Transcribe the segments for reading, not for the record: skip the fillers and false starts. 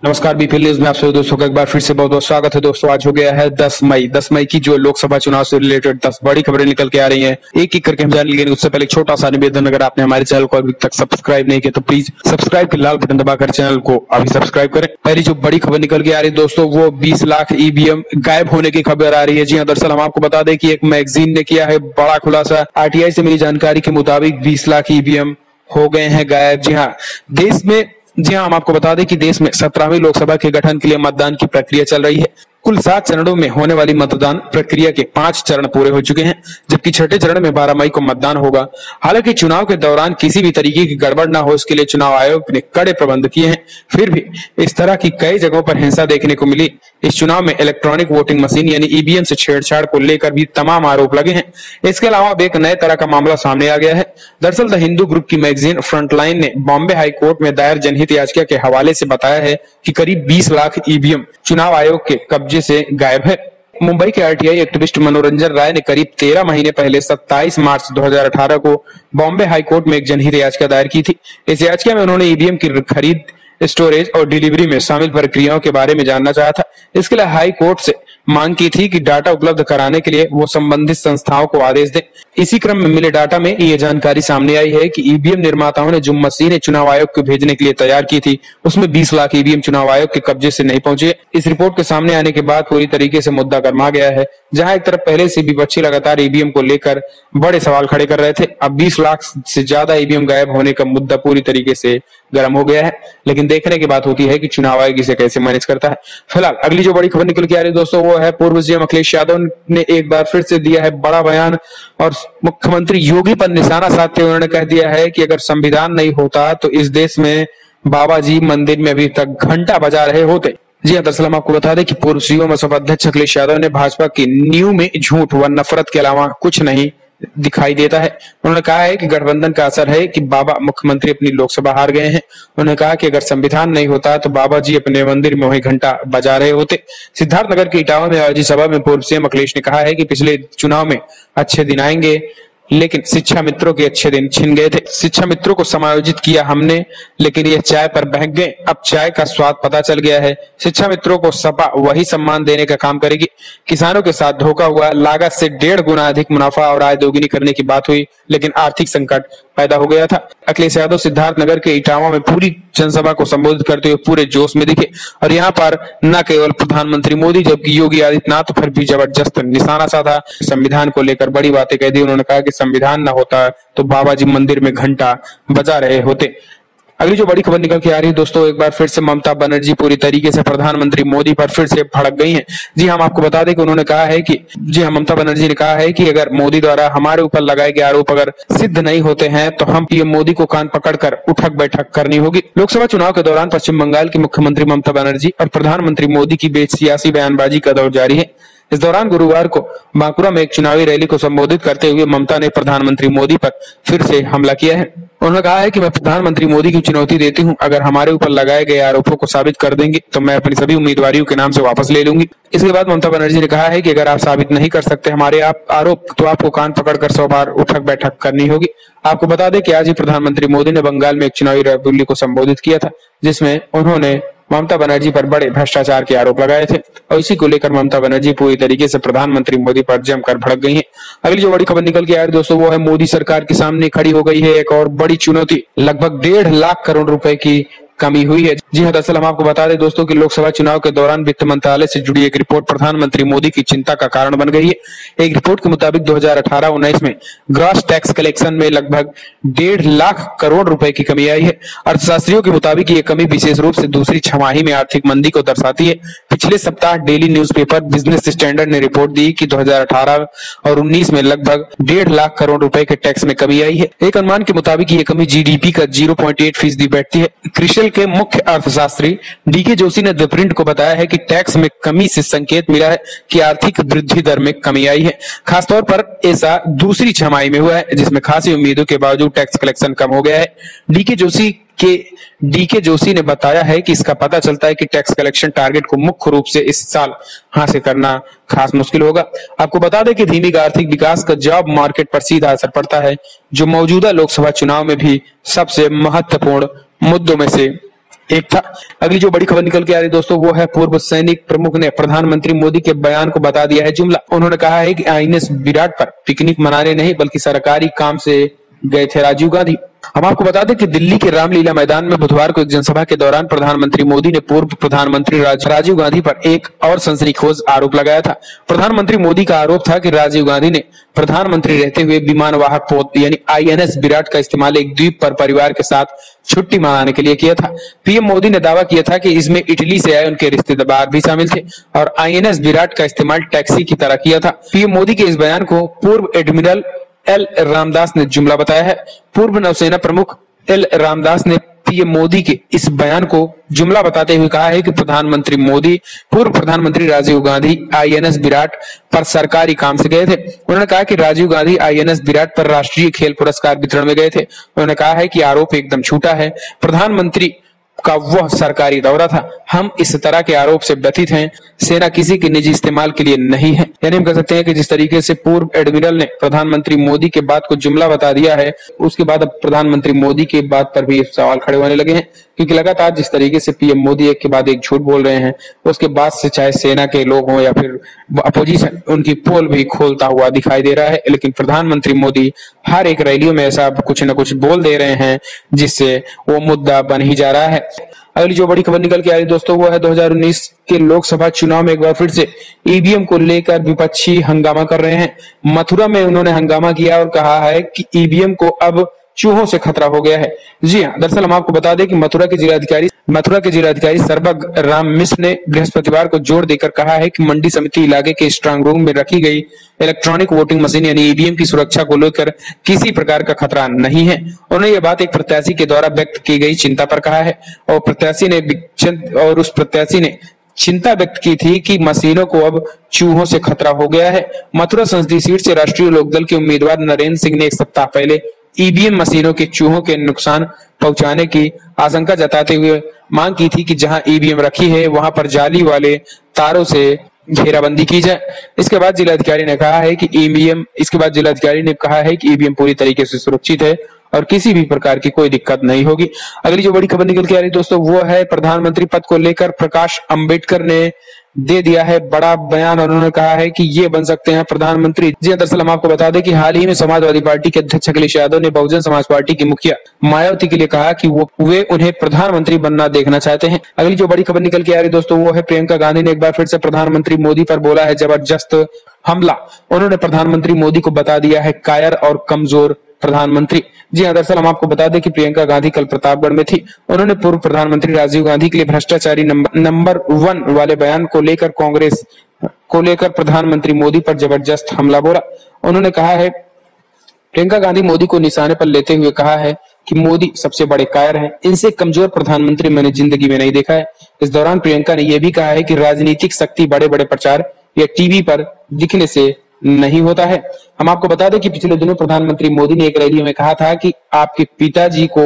नमस्कार, BPL news में आप सभी दोस्तों का एक बार फिर से बहुत बहुत स्वागत है। दोस्तों आज हो गया है 10 मई की जो लोकसभा चुनाव से रिलेटेड 10 बड़ी खबरें निकल के आ रही हैं। एक एक करके हम जान लेंगे। उससे पहले एक छोटा सा निवेदन, अगर आपने हमारे चैनल को अभी तक सब्सक्राइब नहीं किया तो प्लीज सब्सक्राइब के लाल बटन दबाकर चैनल को अभी सब्सक्राइब करें। पहली जो बड़ी खबर निकल के आ रही है दोस्तों, वो 20 लाख ईवीएम गायब होने की खबर आ रही है। जी हाँ, दरअसल हम आपको बता दें कि एक मैगजीन ने किया है बड़ा खुलासा। आरटीआई से मिली जानकारी के मुताबिक 20 लाख ईवीएम हो गए हैं गायब। जी हाँ, हम आपको बता दें कि देश में 17वीं लोकसभा के गठन के लिए मतदान की प्रक्रिया चल रही है। कुल 7 चरणों में होने वाली मतदान प्रक्रिया के 5 चरण पूरे हो चुके हैं, जबकि छठे चरण में 12 मई को मतदान होगा। हालांकि चुनाव के दौरान किसी भी तरीके की गड़बड़ न हो, इसके लिए चुनाव आयोग ने कड़े प्रबंध किए हैं। फिर भी इस तरह की कई जगहों पर हिंसा देखने को मिली। इस चुनाव में इलेक्ट्रॉनिक वोटिंग मशीन यानी ईवीएम से छेड़छाड़ को लेकर भी तमाम आरोप लगे हैं। इसके अलावा अब एक नए तरह का मामला सामने आ गया है। दरअसल द हिंदू ग्रुप की मैगजीन फ्रंटलाइन ने बॉम्बे हाई कोर्ट में दायर जनहित याचिका के हवाले से बताया है कि करीब 20 लाख ईवीएम चुनाव आयोग के कब्जे से गायब है। मुंबई के आरटीआई एक्टिविस्ट मनोरंजन राय ने करीब 13 महीने पहले 27 मार्च 2018 को बॉम्बे हाई कोर्ट में एक जनहित याचिका दायर की थी। इस याचिका में उन्होंने ईवीएम की खरीद, स्टोरेज और डिलीवरी में शामिल प्रक्रियाओं के बारे में जानना चाहा था। इसके लिए हाई कोर्ट से मांग की थी कि डाटा उपलब्ध कराने के लिए वो संबंधित संस्थाओं को आदेश दें। इसी क्रम में मिले डाटा में ये जानकारी सामने आई है कि ईवीएम निर्माताओं ने जो मशीनें चुनाव आयोग को भेजने के लिए तैयार की थी, उसमें 20 लाख ईवीएम चुनाव आयोग के कब्जे से नहीं पहुंचे। इस रिपोर्ट के सामने आने के बाद पूरी तरीके से मुद्दा गर्मा गया है। जहां एक तरफ पहले से विपक्षी लगातार ईवीएम को लेकर बड़े सवाल खड़े कर रहे थे, अब 20 लाख से ज्यादा ईवीएम गायब होने का मुद्दा पूरी तरीके से गर्म हो गया है। लेकिन देखने की बात होती है कि चुनाव आयोग इसे कैसे मैनेज करता है। फिलहाल अगली जो बड़ी खबर निकल के आ रही है दोस्तों, वो है पूर्व सीएम अखिलेश यादव ने एक बार फिर से दिया है बड़ा बयान और मुख्यमंत्री योगी पर निशाना साधते हुए उन्होंने कह दिया है कि अगर संविधान नहीं होता तो इस देश में बाबा जी मंदिर में अभी तक घंटा बजा रहे होते। जी हाँ, दरअसल हम आपको बता दें कि पूर्व सीएम और अध्यक्ष अखिलेश यादव ने भाजपा की नींव में झूठ व नफरत के अलावा कुछ नहीं दिखाई देता है। उन्होंने कहा है कि गठबंधन का असर है कि बाबा मुख्यमंत्री अपनी लोकसभा हार गए हैं। उन्होंने कहा कि अगर संविधान नहीं होता तो बाबा जी अपने मंदिर में वही घंटा बजा रहे होते। सिद्धार्थनगर के इटावा में आयोजित सभा में पूर्व सीएम अखिलेश ने कहा है कि पिछले चुनाव में अच्छे दिन आएंगे, लेकिन शिक्षा मित्रों के अच्छे दिन छिन गए थे। शिक्षा मित्रों को समायोजित किया हमने, लेकिन ये चाय पर बहक गए। अब चाय का स्वाद पता चल गया है। शिक्षा मित्रों को सपा वही सम्मान देने का काम करेगी। किसानों के साथ धोखा हुआ, लागत से 1.5 गुना अधिक मुनाफा और आय दोगुनी करने की बात हुई, लेकिन आर्थिक संकट पैदा हो गया था। अखिलेश यादव सिद्धार्थनगर के इटावा में पूरी जनसभा को संबोधित करते हुए पूरे जोश में दिखे और यहाँ पर न केवल प्रधानमंत्री मोदी जबकि योगी आदित्यनाथ पर भी जबरदस्त निशाना साधा। संविधान को लेकर बड़ी बातें कह दी। उन्होंने कहा कि संविधान न होता तो बाबा जी मंदिर में घंटा बजा रहे होते। अगली जो बड़ी खबर निकल के आ रही है दोस्तों, एक बार फिर से ममता बनर्जी पूरी तरीके से प्रधानमंत्री मोदी पर फिर से भड़क गई हैं। जी हम आपको बता दें कि उन्होंने कहा है कि ममता बनर्जी ने कहा है कि अगर मोदी द्वारा हमारे ऊपर लगाए गए आरोप अगर सिद्ध नहीं होते हैं तो हम पीएम मोदी को कान पकड़कर उठक बैठक करनी होगी। लोकसभा चुनाव के दौरान पश्चिम बंगाल की मुख्यमंत्री ममता बनर्जी और प्रधानमंत्री मोदी की बीच सियासी बयानबाजी का दौर जारी है। इस दौरान गुरुवार को बांकुरा में एक चुनावी रैली को संबोधित करते हुए ममता ने प्रधानमंत्री मोदी पर फिर से हमला किया है। उन्होंने कहा है कि मैं प्रधानमंत्री मोदी की चुनौती देती हूं, अगर हमारे ऊपर लगाए गए आरोपों को साबित कर देंगे तो मैं अपनी सभी उम्मीदवारियों के नाम से वापस ले लूंगी। इसके बाद ममता बनर्जी ने कहा है कि अगर आप साबित नहीं कर सकते हमारे आरोप तो आपको कान पकड़कर 100 बार उठक बैठक करनी होगी। आपको बता दें कि आज ही प्रधानमंत्री मोदी ने बंगाल में एक चुनावी रैली को संबोधित किया था, जिसमें उन्होंने ममता बनर्जी पर बड़े भ्रष्टाचार के आरोप लगाए थे और इसी को लेकर ममता बनर्जी पूरी तरीके से प्रधानमंत्री मोदी पर जमकर भड़क गई हैं। अगली जो बड़ी खबर निकल के आ रही दोस्तों, वो है मोदी सरकार के सामने खड़ी हो गई है एक और बड़ी चुनौती। लगभग 1.5 लाख करोड़ रुपए की कमी हुई है। जी हाँ, दरअसल हम आपको बता दें दोस्तों कि लोकसभा चुनाव के दौरान वित्त मंत्रालय से जुड़ी एक रिपोर्ट प्रधानमंत्री मोदी की चिंता का कारण बन गई है। एक रिपोर्ट के मुताबिक 2018-19 में ग्रॉस टैक्स कलेक्शन में लगभग 1.5 लाख करोड़ रुपए की कमी आई है। अर्थशास्त्रियों के मुताबिक ये कमी विशेष रूप से दूसरी छमाही में आर्थिक मंदी को दर्शाती है। पिछले सप्ताह डेली न्यूज़पेपर बिजनेस स्टैंडर्ड ने रिपोर्ट दी कि 2018 और 19 में लगभग 1.5 लाख करोड़ रुपए के टैक्स में कमी आई है। एक अनुमान के मुताबिक ये कमी जीडीपी का 0.8% बैठती है। क्रिशल के मुख्य अर्थशास्त्री डीके जोशी ने द प्रिंट को बताया है कि टैक्स में कमी से संकेत मिला है कि आर्थिक वृद्धि दर में कमी आई है। खासतौर पर ऐसा दूसरी छमाही में हुआ है, जिसमें खासी उम्मीदों के बावजूद टैक्स कलेक्शन कम हो गया है। डीके जोशी ने बताया है कि इसका पता चलता है कि टैक्स कलेक्शन टारगेट को मुख्य रूप से इस साल हासिल करना खास मुश्किल होगा। आपको बता दें कि धीमी आर्थिक विकास का जॉब मार्केट पर सीधा असर पड़ता है, जो मौजूदा लोकसभा चुनाव में भी सबसे महत्वपूर्ण मुद्दों में से एक था। अगली जो बड़ी खबर निकल के आ रही दोस्तों वो है पूर्व सैनिक प्रमुख ने प्रधानमंत्री मोदी के बयान को बता दिया है जुमला। उन्होंने कहा है कि आईएनएस विराट पर पिकनिक मनाने नहीं बल्कि सरकारी काम से गए थे राजीव गांधी। हम आपको बता दें कि दिल्ली के रामलीला मैदान में बुधवार को एक जनसभा के दौरान प्रधानमंत्री मोदी ने पूर्व प्रधानमंत्री राजीव गांधी पर एक और सनसनीखेज आरोप लगाया था। प्रधानमंत्री मोदी का आरोप था कि राजीव गांधी ने प्रधानमंत्री रहते हुए विमान वाहक पोत यानी आईएनएस विराट का इस्तेमाल एक द्वीप पर परिवार के साथ छुट्टी मनाने के लिए किया था। पीएम मोदी ने दावा किया था कि इसमें इटली से आए उनके रिश्तेदार भी शामिल थे और आईएनएस विराट का इस्तेमाल टैक्सी की तरह किया था। पीएम मोदी के इस बयान को पूर्व एडमिरल एल रामदास ने जुमला बताया है। पूर्व नौसेना प्रमुख एल रामदास ने पीएम मोदी के इस बयान को जुमला बताते हुए कहा है कि पूर्व प्रधानमंत्री राजीव गांधी आईएनएस विराट पर सरकारी काम से गए थे। उन्होंने कहा कि राजीव गांधी आईएनएस विराट पर राष्ट्रीय खेल पुरस्कार वितरण में गए थे। उन्होंने कहा है कि आरोप एकदम झूठा है। प्रधानमंत्री का वह सरकारी दौरा था। हम इस तरह के आरोप से व्यथित हैं। सेना किसी के निजी इस्तेमाल के लिए नहीं है। यानी हम कह सकते हैं कि जिस तरीके से पूर्व एडमिरल ने प्रधानमंत्री मोदी के बात को जुमला बता दिया है, उसके बाद अब प्रधानमंत्री मोदी के बात पर भी सवाल खड़े होने लगे हैं, क्योंकि लगातार जिस तरीके से पीएम मोदी एक के बाद एक झूठ बोल रहे हैं, उसके बाद से चाहे सेना के लोग हों या फिर अपोजिशन, उनकी पोल भी खोलता हुआ दिखाई दे रहा है। लेकिन प्रधानमंत्री मोदी हर एक रैलियों में ऐसा कुछ न कुछ बोल दे रहे हैं जिससे वो मुद्दा बन ही जा रहा है। अगली जो बड़ी खबर निकल के आ रही दोस्तों वो है 2019 के लोकसभा चुनाव में एक बार फिर से ईवीएम को लेकर विपक्षी हंगामा कर रहे हैं। मथुरा में उन्होंने हंगामा किया और कहा है कि ईवीएम को अब चूहों से खतरा हो गया है। जी हाँ, दरअसल हम आपको बता दें कि मथुरा के जिलाधिकारी सर्वग राम मिश्र ने बृहस्पतिवार को जोर देकर कहा है कि मंडी समिति इलाके के स्ट्रांग रूम में रखी गई इलेक्ट्रॉनिक वोटिंग मशीन यानी ईवीएम की सुरक्षा को लेकर किसी प्रकार का खतरा नहीं है। उन्होंने यह बात एक प्रत्याशी के द्वारा व्यक्त की गई चिंता पर कहा है और उस प्रत्याशी ने चिंता व्यक्त की थी कि मशीनों को अब चूहों से खतरा हो गया है। मथुरा संसदीय सीट से राष्ट्रीय लोकदल के उम्मीदवार नरेंद्र सिंह ने एक सप्ताह पहले ईवीएम मशीनों के चूहों के नुकसान पहुंचाने की आशंका जताते हुए मांग की थी कि जहां ईवीएम रखी है वहां पर जाली वाले तारों से घेराबंदी की जाए। इसके बाद जिलाधिकारी ने कहा है कि ईवीएम पूरी तरीके से सुरक्षित है और किसी भी प्रकार की कोई दिक्कत नहीं होगी। अगली जो बड़ी खबर निकल के आ रही दोस्तों वो है प्रधानमंत्री पद को लेकर प्रकाश अंबेडकर ने दे दिया है बड़ा बयान और उन्होंने कहा है कि ये बन सकते हैं प्रधानमंत्री। जी दरअसल हम आपको बता दें कि हाल ही में समाजवादी पार्टी के अध्यक्ष अखिलेश यादव ने बहुजन समाज पार्टी की मुखिया मायावती के लिए कहा कि वे उन्हें प्रधानमंत्री बनना देखना चाहते हैं। अगली जो बड़ी खबर निकल के आ रही दोस्तों वो है प्रियंका गांधी ने एक बार फिर से प्रधानमंत्री मोदी पर बोला है जबरदस्त हमला। उन्होंने प्रधानमंत्री मोदी को बता दिया है कायर और कमजोर प्रधानमंत्री। जी हाँ, दरअसल हम आपको बता दें कि प्रियंका गांधी कल प्रतापगढ़ में थी। उन्होंने पूर्व प्रधानमंत्री राजीव गांधी के लिए भ्रष्टाचारी नंबर 1 वाले बयान को लेकर कांग्रेस को लेकर प्रधानमंत्री मोदी पर जबरदस्त हमला बोला। उन्होंने कहा है प्रियंका गांधी मोदी को निशाने पर लेते हुए कहा है कि मोदी सबसे बड़े कायर हैं, इनसे कमजोर प्रधानमंत्री मैंने जिंदगी में नहीं देखा है। इस दौरान प्रियंका ने यह भी कहा है कि राजनीतिक शक्ति बड़े बड़े प्रचार या टीवी पर दिखने से नहीं होता है। हम आपको बता दें कि पिछले दिनों प्रधानमंत्री मोदी ने एक रैली में कहा था कि आपके पिताजी को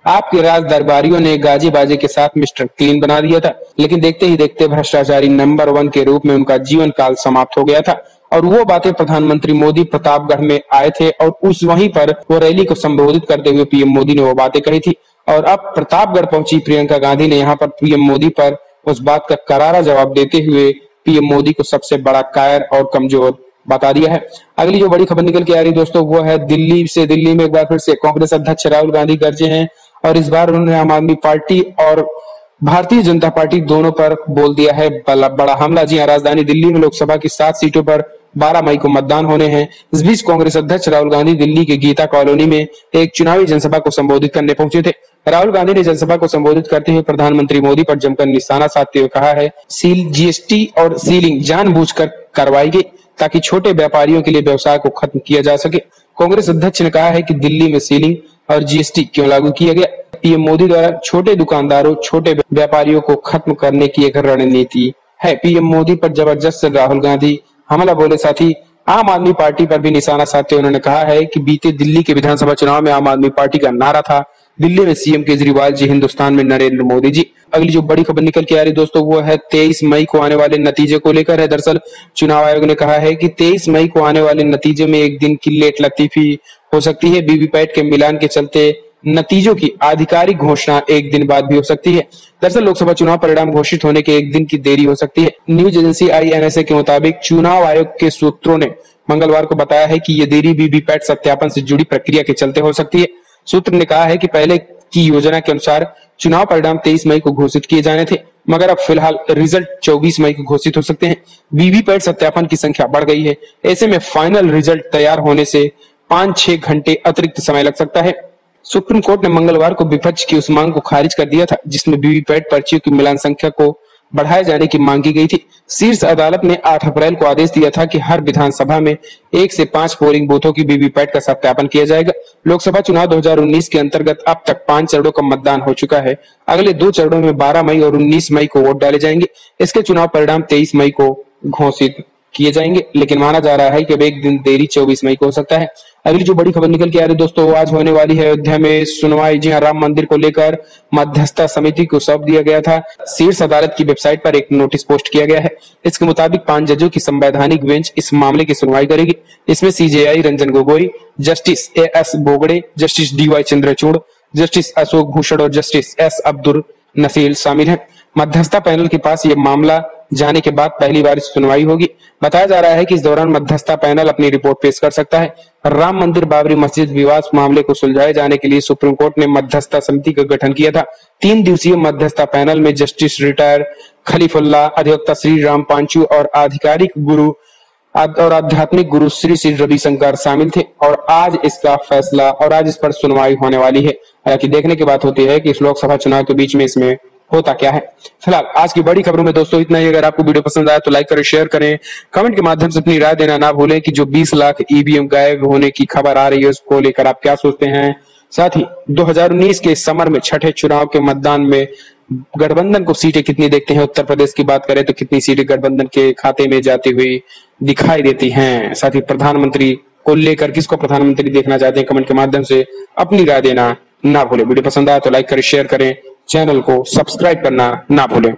आपके राज दरबारियों ने गाजे बाजे के साथ मिस्टर क्लीन बना दिया था, लेकिन देखते ही देखते भ्रष्टाचारी नंबर 1 के रूप में उनका जीवन काल समाप्त हो गया था। और वो बातें प्रधानमंत्री मोदी प्रतापगढ़ में आए थे और उस वहीं पर वो रैली को संबोधित करते हुए पीएम मोदी ने वो बातें कही थी। और अब प्रतापगढ़ पहुंची प्रियंका गांधी ने यहाँ पर पीएम मोदी पर उस बात का करारा जवाब देते हुए पीएम मोदी को सबसे बड़ा कायर और कमजोर बता दिया है। अगली जो बड़ी खबर निकल के आ रही दोस्तों वो है दिल्ली में एक बार फिर से कांग्रेस अध्यक्ष राहुल गांधी गरजे हैं और इस बार उन्होंने आम आदमी पार्टी और भारतीय जनता पार्टी दोनों पर बोल दिया है बड़ा हमला। जी हाँ, राजधानी दिल्ली में लोकसभा की 7 सीटों पर 12 मई को मतदान होने हैं। इस बीच कांग्रेस अध्यक्ष राहुल गांधी दिल्ली के गीता कॉलोनी में एक चुनावी जनसभा को संबोधित करने पहुंचे थे। राहुल गांधी ने जनसभा को संबोधित करते हुए प्रधानमंत्री मोदी पर जमकर निशाना साधते हुए कहा है जीएसटी और सीलिंग जानबूझकर करवाई गई ताकि छोटे व्यापारियों के लिए व्यवसाय को खत्म किया जा सके। कांग्रेस अध्यक्ष ने कहा है कि दिल्ली में सीलिंग और जीएसटी क्यों लागू किया गया। पीएम मोदी द्वारा छोटे दुकानदारों छोटे व्यापारियों को खत्म करने की एक रणनीति है। पीएम मोदी पर जबरदस्त राहुल गांधी हमला बोले। साथ ही आम आदमी पार्टी पर भी निशाना साधते उन्होंने कहा है कि बीते दिल्ली के विधानसभा चुनाव में आम आदमी पार्टी का नारा था दिल्ली में सीएम केजरीवाल जी, हिंदुस्तान में नरेंद्र मोदी जी। अगली जो बड़ी खबर निकल के आ रही दोस्तों वो है 23 मई को आने वाले नतीजे को लेकर है। दरअसल चुनाव आयोग ने कहा है कि 23 मई को आने वाले नतीजे में एक दिन की लेट लतीफी हो सकती है। वीवीपैट के मिलान के चलते नतीजों की आधिकारिक घोषणा एक दिन बाद भी हो सकती है। दरअसल लोकसभा चुनाव परिणाम घोषित होने के एक दिन की देरी हो सकती है। न्यूज एजेंसी INSA के मुताबिक चुनाव आयोग के सूत्रों ने मंगलवार को बताया है कि ये देरी वीवीपैट सत्यापन से जुड़ी प्रक्रिया के चलते हो सकती है। सूत्र ने कहा है कि पहले की योजना के अनुसार चुनाव परिणाम 23 मई को घोषित किए जाने थे, मगर अब फिलहाल रिजल्ट 24 मई को घोषित हो सकते हैं। वीवीपैट सत्यापन की संख्या बढ़ गई है, ऐसे में फाइनल रिजल्ट तैयार होने से 5-6 घंटे अतिरिक्त समय लग सकता है। सुप्रीम कोर्ट ने मंगलवार को विपक्ष की उस मांग को खारिज कर दिया था जिसमें वीवीपैट पर्चियों की मिलान संख्या को बढ़ाए जाने की मांग की गई थी। शीर्ष अदालत ने 8 अप्रैल को आदेश दिया था कि हर विधानसभा में 1 से 5 पोलिंग बूथों की वीवीपैट का सत्यापन किया जाएगा। लोकसभा चुनाव 2019 के अंतर्गत अब तक 5 चरणों का मतदान हो चुका है। अगले 2 चरणों में 12 मई और 19 मई को वोट डाले जाएंगे। इसके चुनाव परिणाम 23 मई को घोषित किए जाएंगे, लेकिन माना जा रहा है कि अब एक दिन देरी 24 मई को हो सकता है। अगली जो बड़ी खबर निकल के आ रही है दोस्तों, वो आज होने वाली है अयोध्या में सुनवाई। जी हां, राम मंदिर को लेकर मध्यस्थता समिति को सौंप दिया गया था। शीर्ष अदालत की वेबसाइट पर एक नोटिस पोस्ट किया गया है। इसके मुताबिक 5 जजों की संवैधानिक बेंच इस मामले की सुनवाई करेगी। इसमें CJI Ranjan Gogoi, justice AS Bobde, justice DY Chandrachud, justice Ashok Bhushan और जस्टिस S अब्दुल नसीर शामिल है। मध्यस्थता पैनल के पास ये मामला जाने के बाद पहली बार सुनवाई होगी। बताया जा रहा है कि इस दौरान मध्यस्थता पैनल अपनी रिपोर्ट पेश कर सकता है। राम मंदिर बाबरी मस्जिद विवाद मामले को सुलझाए जाने के लिए सुप्रीम कोर्ट ने मध्यस्थता समिति का गठन किया था। 3 दिवसीय मध्यस्थता पैनल में जस्टिस रिटायर खलीफुल्लाह, अधिवक्ता श्री राम पांचू और आधिकारिक गुरु और आध्यात्मिक गुरु श्री श्री रविशंकर शामिल थे और आज इसका फैसला और आज इस पर सुनवाई होने वाली है। हालांकि देखने की बात होती है कि इस लोकसभा चुनाव के बीच में इसमें होता क्या है। फिलहाल आज की बड़ी खबरों में दोस्तों इतना ही। अगर आपको वीडियो पसंद आया तो लाइक करें, शेयर करें, कमेंट के माध्यम से अपनी राय देना ना भूलें कि जो 20 लाख EVM गायब होने की खबर आ रही है उसको लेकर आप क्या सोचते हैं। साथ ही 2019 के समर में छठे चुनाव के मतदान में गठबंधन को सीटें कितनी देखते हैं। उत्तर प्रदेश की बात करें तो कितनी सीटें गठबंधन के खाते में जाती हुई दिखाई देती हैं। साथ ही प्रधानमंत्री को लेकर किसको प्रधानमंत्री देखना चाहते हैं, कमेंट के माध्यम से अपनी राय देना ना भूलें। वीडियो पसंद आया तो लाइक करें, शेयर करें, चैनल को सब्सक्राइब करना ना भूलें।